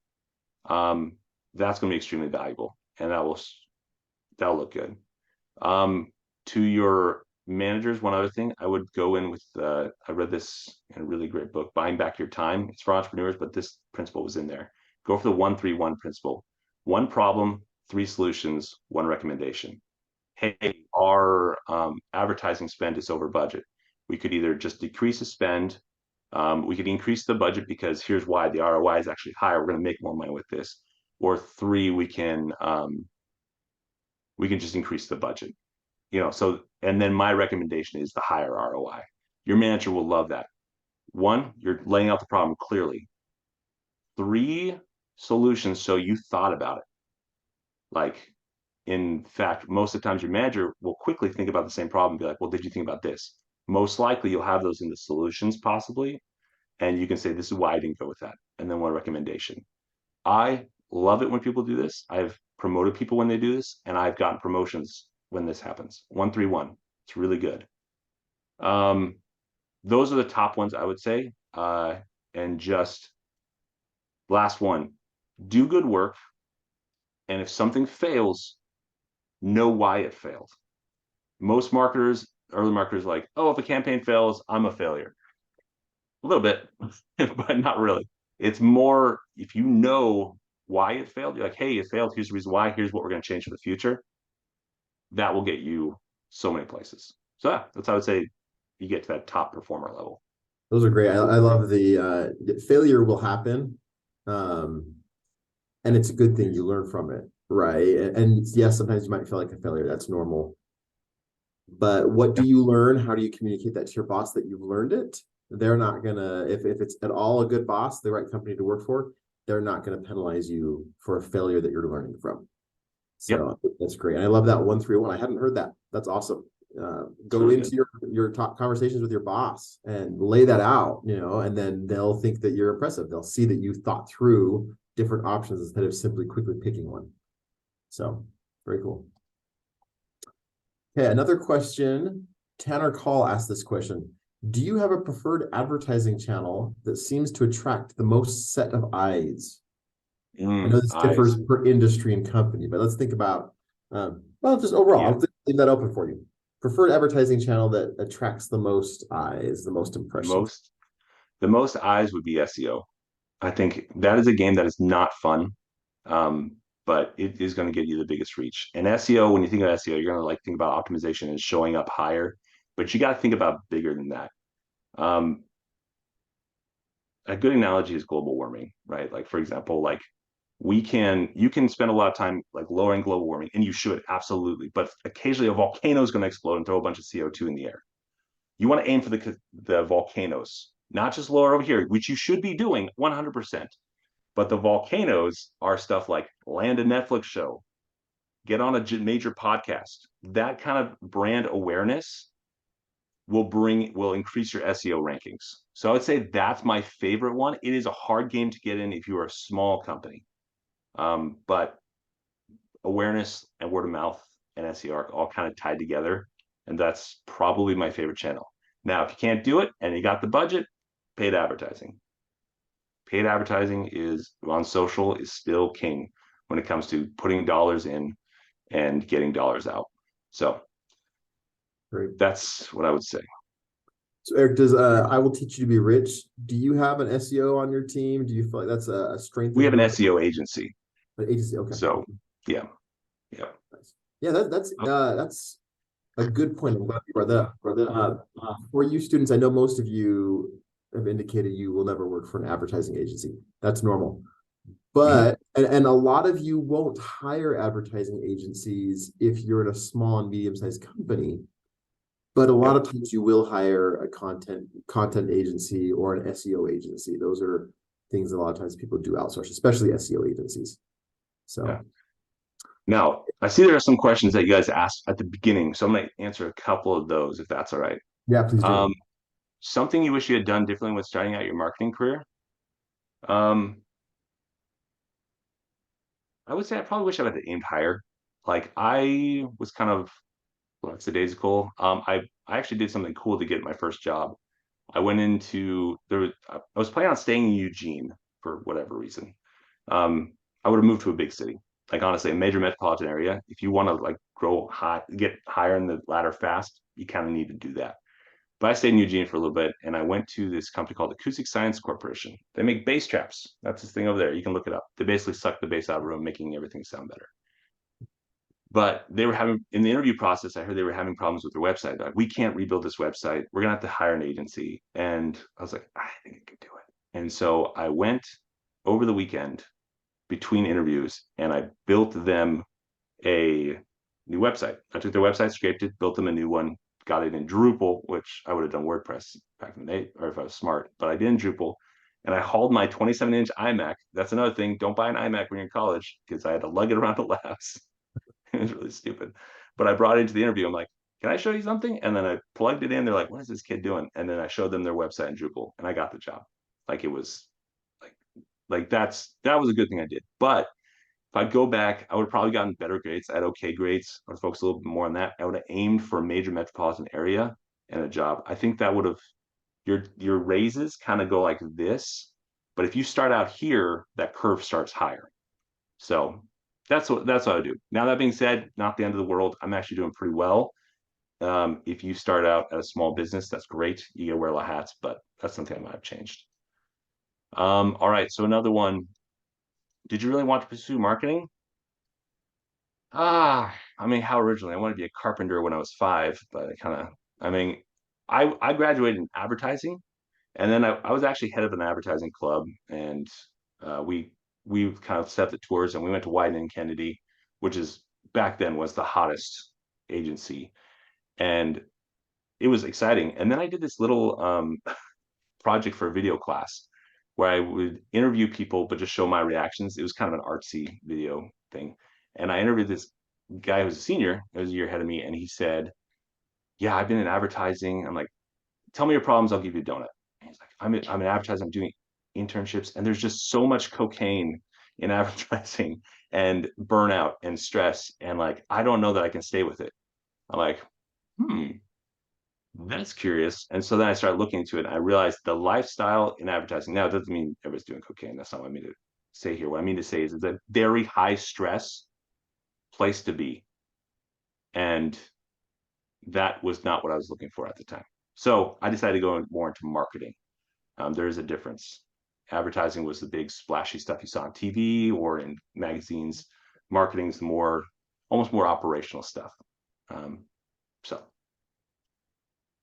Um, that's going to be extremely valuable, and that'll look good. To your managers, one other thing I would go in with, I read this in a really great book, Buying Back Your Time. It's for entrepreneurs, but this principle was in there. Go for the 1-3-1 principle. One problem, 3 solutions, 1 recommendation. Hey, our advertising spend is over budget. We could either just decrease the spend, we could increase the budget because here's why the ROI is actually higher. We're going to make more money with this. Or 3, we can just increase the budget. So and then my recommendation is the higher ROI. Your manager will love that. 1, you're laying out the problem clearly. 3, solutions so you thought about it. Like, in fact, most of the times your manager will quickly think about the same problem and be like, well, did you think about this? Most likely you'll have those in the solutions possibly, and you can say, this is why I didn't go with that. And then 1 recommendation. I love it when people do this. I've promoted people when they do this, and I've gotten promotions when this happens. 1-3-1. It's really good. Those are the top ones I would say. And just last one, do good work. And if something fails, know why it failed. Most marketers, early marketers, like, oh, if a campaign fails, I'm a failure. A little bit, but not really. It's more if you know why it failed, you're like, hey, it failed. Here's the reason why. Here's what we're going to change for the future. That will get you so many places. So yeah, that's how I would say you get to that top performer level. Those are great. I love the failure will happen. Um, and it's a good thing you learn from it, right? And yes, sometimes you might feel like a failure. That's normal. But what do Yeah. you learn? How do you communicate that to your boss that you've learned it? They're not gonna, if it's at all a good boss, the right company to work for, they're not gonna penalize you for a failure that you're learning from. Yep. So that's great. And I love that 1-3-1. I hadn't heard that. That's awesome. It's Go really into good. your top conversations with your boss and lay that out, and then they'll think that you're impressive. They'll see that you thought through different options instead of simply quickly picking one. So very cool. Okay, another question. Tanner Call asked this question. Do you have a preferred advertising channel that seems to attract the most set of eyes? I know this differs Eyes. per industry and company, but let's think about, well, just overall, Yeah. I'll leave that open for you. Preferred advertising channel that attracts the most eyes, the most The impressions. most the most eyes would be SEO. I think that is a game that is not fun, um, but it is going to get you the biggest reach. And SEO, when you think of SEO, you're going to like think about optimization and showing up higher, but you got to think about bigger than that. Um, a good analogy is global warming, right? Like for example, like you can spend a lot of time like lowering global warming, and you should absolutely, but occasionally a volcano is going to explode and throw a bunch of CO2 in the air. You want to aim for the volcanoes, not just lower over here, which you should be doing 100%. But the volcanoes are stuff like land a Netflix show, get on a major podcast. That kind of brand awareness will increase your SEO rankings. So I would say that's my favorite one. It is a hard game to get in if you are a small company, but awareness and word of mouth and SEO are all kind of tied together, and that's probably my favorite channel. Now, if you can't do it and you got the budget, paid advertising. Paid advertising is on social is still king when it comes to putting dollars in and getting dollars out. So Great. that's what I would say. So Eric, does I will teach you to be rich. Do you have an SEO on your team? Do you feel like that's a strength We of have an yours? SEO agency. An agency, okay. So yeah, yeah. Nice. Yeah, that's a good point. I'm glad you brought that up. For you students, I know most of you have indicated you will never work for an advertising agency. That's normal. Mhm. But and a lot of you won't hire advertising agencies if you're in a small and medium-sized company. But a lot Yep. of times you will hire a content agency or an SEO agency. Those are things that a lot of times people do outsource, especially SEO agencies. Yeah. So Now, I see there are some questions that you guys asked at the beginning, so I'm going to answer a couple of those if that's all right. yeah, please do. Um, Something you wish you had done differently when starting out your marketing career? Um, I would say I probably wish I had aimed higher. Like I was kind of lackadaisical. I actually did something cool to get my first job. I went into there was I was planning on staying in Eugene for whatever reason. I would have moved to a big city, like honestly, a major metropolitan area. If you want to like grow high, get higher in the ladder fast, you kind of need to do that. But I stayed in Eugene for a little bit, and I went to this company called Acoustic Science Corporation. They make bass traps. That's this thing over there. You can look it up. They basically suck the bass out of the room, making everything sound better. But they were having in the interview process, I heard they were having problems with their website. They're like, we can't rebuild this website. We're gonna have to hire an agency. And I was like, I think I could do it. And so I went over the weekend between interviews and I built them a new website. I took their website, scraped it, built them a new one, got it in Drupal, which I would have done WordPress back in the day, or if I was smart, but I did in Drupal. And I hauled my 27-inch iMac. That's another thing. Don't buy an iMac when you're in college because I had to lug it around to labs. It was really stupid. But I brought it into the interview. I'm like, can I show you something? And then I plugged it in. They're like, what is this kid doing? And then I showed them their website in Drupal and I got the job. Like it was like that was a good thing I did. But if I go back, I would have probably gotten better grades. I had okay grades. I would focus a little bit more on that. I would have aimed for a major metropolitan area and a job. I think that would have your raises kind of go like this. But if you start out here, that curve starts higher. So that's what I do. Now that being said, not the end of the world. I'm actually doing pretty well. If you start out at a small business, that's great. You get to wear a lot of hats, but that's something I might have changed. All right. So another one. Did you really want to pursue marketing? I mean, how originally? I wanted to be a carpenter when I was 5, but I mean, I graduated in advertising, and then I was actually head of an advertising club, and we kind of set the tours, and we went to Wyden and Kennedy, which is back then was the hottest agency, and it was exciting. And then I did this little project for a video class where I would interview people, but just show my reactions. It was kind of an artsy video thing. And I interviewed this guy who was a senior, who was a year ahead of me, and he said, yeah, I've been in advertising. I'm like, tell me your problems, I'll give you a donut. And he's like, I'm in advertising, I'm doing internships, and there's just so much cocaine in advertising and burnout and stress. And like, I don't know that I can stay with it. I'm like, hmm, that's curious. And so then I started looking into it and I realized the lifestyle in advertising. Now, it doesn't mean everybody's doing cocaine. That's not what I mean to say here. What I mean to say is it's a very high stress place to be. And that was not what I was looking for at the time. So I decided to go more into marketing. There is a difference. Advertising was the big splashy stuff you saw on TV or in magazines. Marketing is more, almost more operational stuff. Um, so,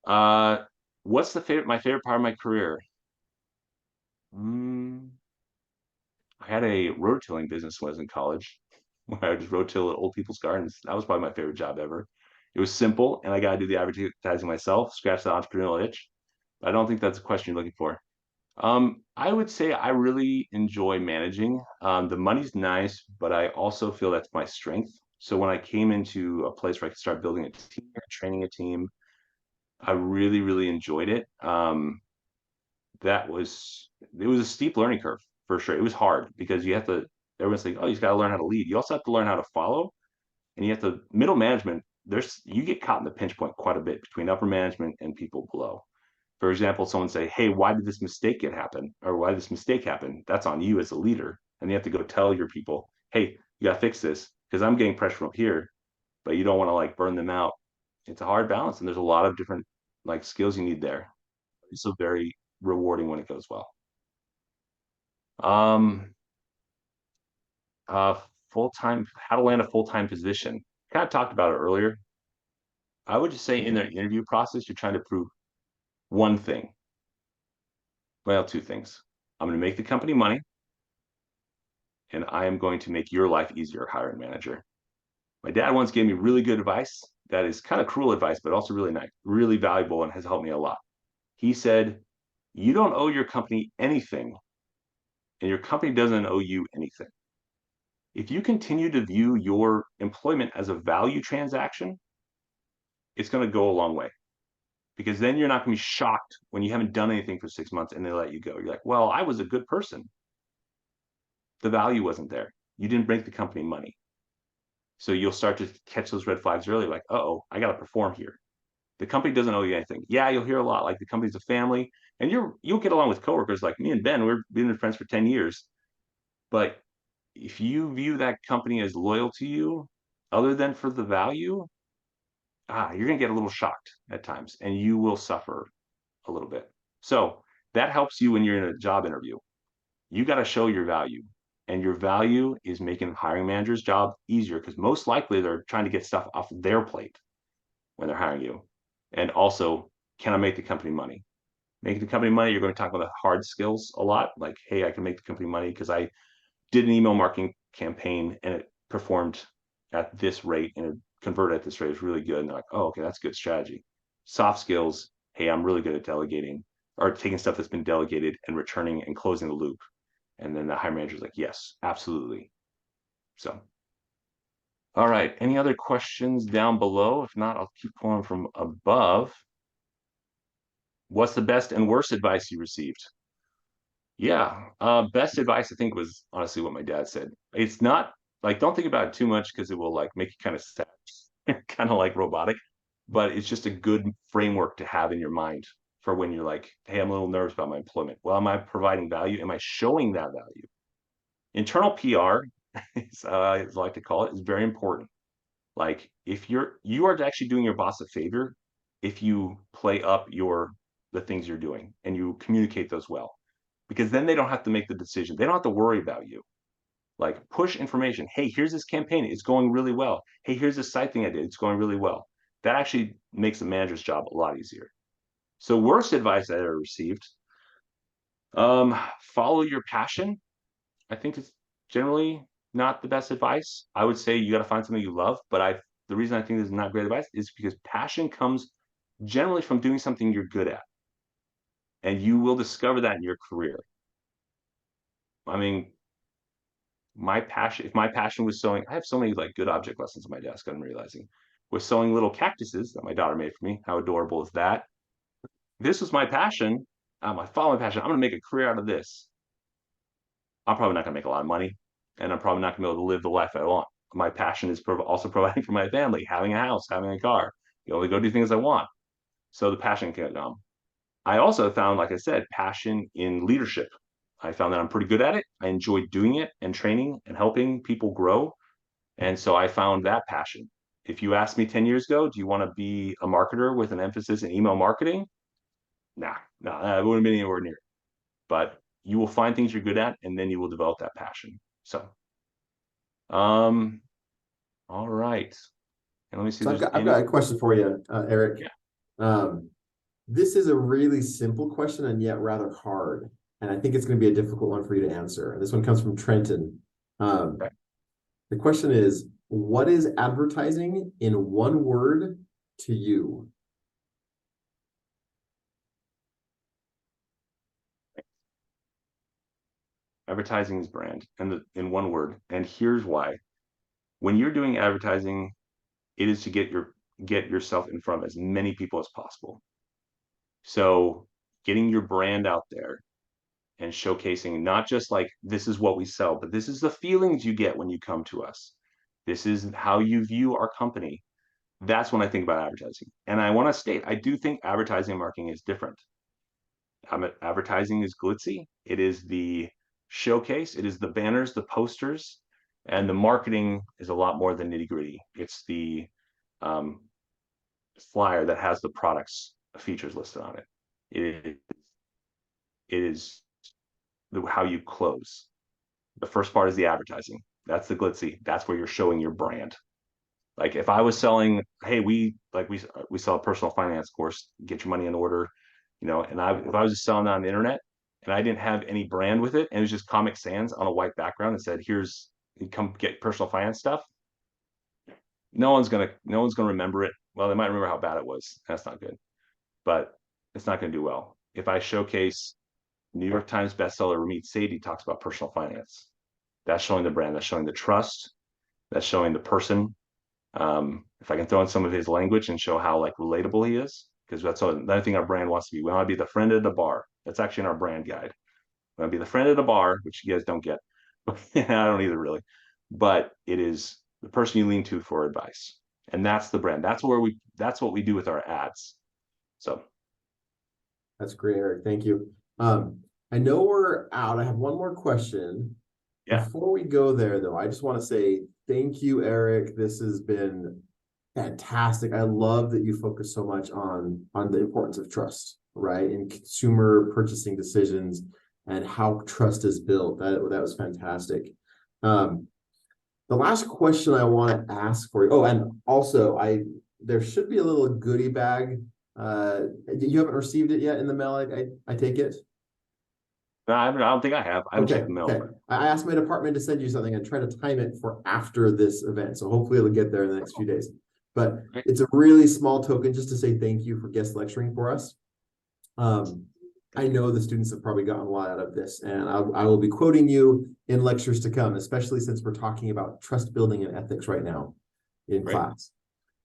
uh, what's my favorite part of my career? Mm, I had a rototilling business when I was in college, where I just rototill at old people's gardens. That was probably my favorite job ever. It was simple, and I got to do the advertising myself, scratch the entrepreneurial itch. I don't think that's a question you're looking for. I would say I really enjoy managing. The money's nice, but I also feel that's my strength. So when I came into a place where I could start building a team, training a team, I really, really enjoyed it. It was a steep learning curve for sure. It was hard because you have to everyone's like, oh, you've got to learn how to lead. You also have to learn how to follow, and you have to middle management. You get caught in the pinch point quite a bit between upper management and people below. For example, someone say, hey, why did this mistake get happen? Or why did this mistake happen? That's on you as a leader. And you have to go tell your people, hey, you got to fix this because I'm getting pressure from here, but you don't want to like burn them out. It's a hard balance. And there's a lot of different like skills you need there. It's so very rewarding when it goes well. Um, uh, full-time, how to land a full-time position. Kind of talked about it earlier. I would just say in the interview process, you're trying to prove one thing. Well, two things. I'm going to make the company money, and I am going to make your life easier, hiring manager. My dad once gave me really good advice that is kind of cruel advice, but also really nice, really valuable, and has helped me a lot. He said, you don't owe your company anything, and your company doesn't owe you anything. If you continue to view your employment as a value transaction, it's going to go a long way because then you're not going to be shocked when you haven't done anything for 6 months and they let you go. You're like, well, I was a good person. The value wasn't there. You didn't make the company money. So you'll start to catch those red flags early, like, oh, I got to perform here. The company doesn't owe you anything. Yeah, you'll hear a lot like the company's a family, and you'll get along with coworkers like me and Ben. We've been friends for 10 years. But if you view that company as loyal to you, other than for the value, you're gonna get a little shocked at times and you will suffer a little bit. So that helps you when you're in a job interview. You got to show your value. And your value is making the hiring manager's job easier because most likely they're trying to get stuff off their plate when they're hiring you. And also, can I make the company money? Making the company money, you're going to talk about the hard skills a lot. Like, hey, I can make the company money because I did an email marketing campaign and it performed at this rate and it converted at this rate. It was really good. And they're like, oh, okay, that's good strategy. Soft skills, hey, I'm really good at delegating or taking stuff that's been delegated and returning and closing the loop. And then the hiring manager's like, yes, absolutely. So, all right. Any other questions down below? If not, I'll keep going from above. What's the best and worst advice you received? Yeah, best advice I think was honestly what my dad said. It's not like don't think about it too much because it will like make you kind of sad, kind of like robotic, but it's just a good framework to have in your mind for when you're like, hey, I'm a little nervous about my employment. Well, am I providing value? Am I showing that value? Internal PR, as I like to call it, is very important. Like if you are actually doing your boss a favor if you play up the things you're doing and you communicate those well because then they don't have to make the decision. They don't have to worry about you. Like push information. Hey, here's this campaign. It's going really well. Hey, here's this site thing I did. It's going really well. That actually makes the manager's job a lot easier. So worst advice I ever received, follow your passion. I think it's generally not the best advice. I would say you got to find something you love, but the reason I think this is not great advice is because passion comes generally from doing something you're good at. And you will discover that in your career. I mean, if my passion was sewing, I have so many like good object lessons on my desk, I'm realizing. Was sewing little cactuses that my daughter made for me. How adorable is that? This was my passion. My following passion. I'm gonna make a career out of this. I'm probably not gonna make a lot of money, and I'm probably not gonna be able to live the life I want. My passion is also providing for my family, having a house, having a car, be able to go do things I want. So the passion can come. I also found, like I said, passion in leadership. I found that I'm pretty good at it. I enjoy doing it and training and helping people grow. And so I found that passion. If you asked me 10 years ago, do you want to be a marketer with an emphasis in email marketing? Nah, I wouldn't have been anywhere near. But you will find things you're good at, and then you will develop that passion. So, um, all right. And let me see if So there's I've got any. a question for you, Erik. Yeah. Um, this is a really simple question and yet rather hard. And I think it's going to be a difficult one for you to answer. And this one comes from Trenton. Okay. The question is, what is advertising in one word to you? Advertising is brand, and in one word. And here's why. When you're doing advertising, it is to get yourself in front of as many people as possible. So getting your brand out there and showcasing not just like this is what we sell, but this is the feelings you get when you come to us. This is how you view our company. That's when I think about advertising. And I want to state, I do think advertising and marketing is different. Advertising is glitzy. It is the showcase. It is the banners, the posters, and the marketing is a lot more than nitty gritty. It's the um, flyer that has the products features listed on it. It, it is how you close. The first part is the advertising. That's the glitzy. That's where you're showing your brand. Like if I was selling, hey, we sell a personal finance course, get your money in order, and if I was just selling that on the internet and I didn't have any brand with it and it was just Comic Sans on a white background and said, here's come get personal finance stuff, no one's gonna remember it. Well, they might remember how bad it was. That's not good, but it's not gonna do well. If I showcase New York Times bestseller Ramit Sethi talks about personal finance, that's showing the brand, that's showing the trust, that's showing the person. If I can throw in some of his language and show how like relatable he is, because that's another thing our brand wants to be. We want to be the friend at the bar. That's actually in our brand guide. We want to be the friend at the bar, which you guys don't get. I don't either really, but it is the person you lean to for advice, and that's the brand. That's what we do with our ads. So That's great, Eric. Thank you. I know we're out. I have one more question. yeah, Before we go there, though, I just want to say thank you, Eric. This has been fantastic. I love that you focus so much on the importance of trust, right? In consumer purchasing decisions and how trust is built. That was fantastic. The last question I want to ask for you. Oh, and also there should be a little goodie bag. You haven't received it yet in the mail, I take it. no, I don't think I have. I haven't checked Okay, the mail. okay. I asked my department to send you something and try to time it for after this event. So hopefully it'll get there in the next few days. But Great. it's a really small token just to say thank you for guest lecturing for us. I know the students have probably gotten a lot out of this, and I will be quoting you in lectures to come, especially since we're talking about trust building and ethics right now in Great. class.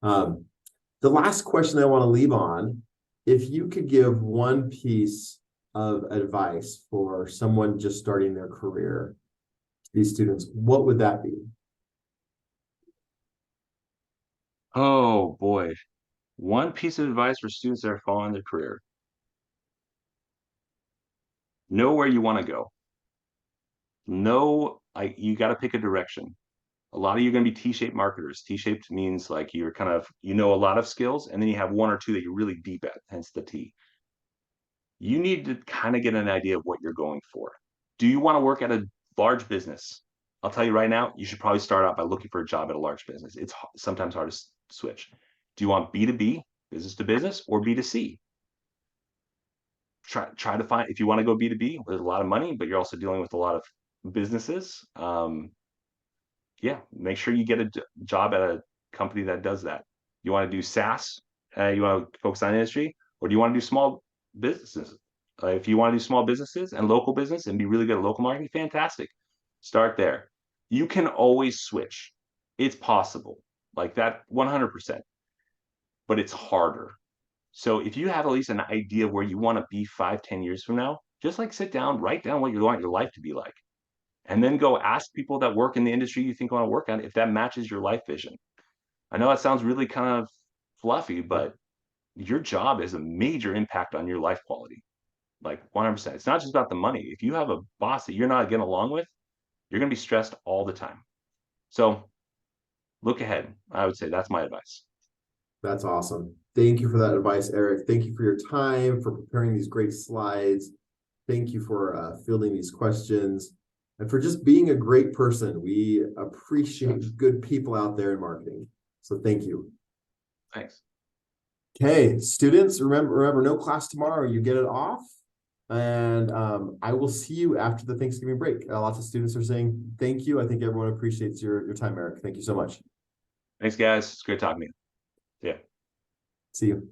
The last question I want to leave on, if you could give one piece of advice for someone just starting their career to these students, what would that be? Oh boy, one piece of advice for students that are following their career: know where you want to go. You got to pick a direction. A lot of you are going to be T-shaped marketers. T-shaped means like you're kind of, a lot of skills, and then you have one or two that you're really deep at, hence the T. You need to kind of get an idea of what you're going for. Do you want to work at a large business? I'll tell you right now, you should probably start out by looking for a job at a large business. It's sometimes hard to switch. Do you want B2B, business to business, or B2C? Try to find, if you want to go B2B, there's a lot of money, but you're also dealing with a lot of businesses. Yeah, make sure you get a job at a company that does that. You want to do SaaS? You want to focus on industry, or do you want to do small businesses? If you want to do small businesses and local business and be really good at local marketing, fantastic. Start there. You can always switch. It's possible, like that 100%, but it's harder. So if you have at least an idea of where you want to be 5, 10 years from now, just like sit down, write down what you want your life to be like, and then go ask people that work in the industry you think want to work on if that matches your life vision. I know that sounds really kind of fluffy, but your job has a major impact on your life quality, like 100%. It's not just about the money. If you have a boss that you're not getting along with, you're going to be stressed all the time. So look ahead. I would say that's my advice. That's awesome. Thank you for that advice, Eric. Thank you for your time, for preparing these great slides. Thank you for fielding these questions and for just being a great person. We appreciate good people out there in marketing. So thank you. Thanks. Okay, students, remember, no class tomorrow. You get it off. And I will see you after the Thanksgiving break. Lots of students are saying thank you. I think everyone appreciates your time, Eric. Thank you so much. Thanks, guys. It's great talking to you. Yeah. See you.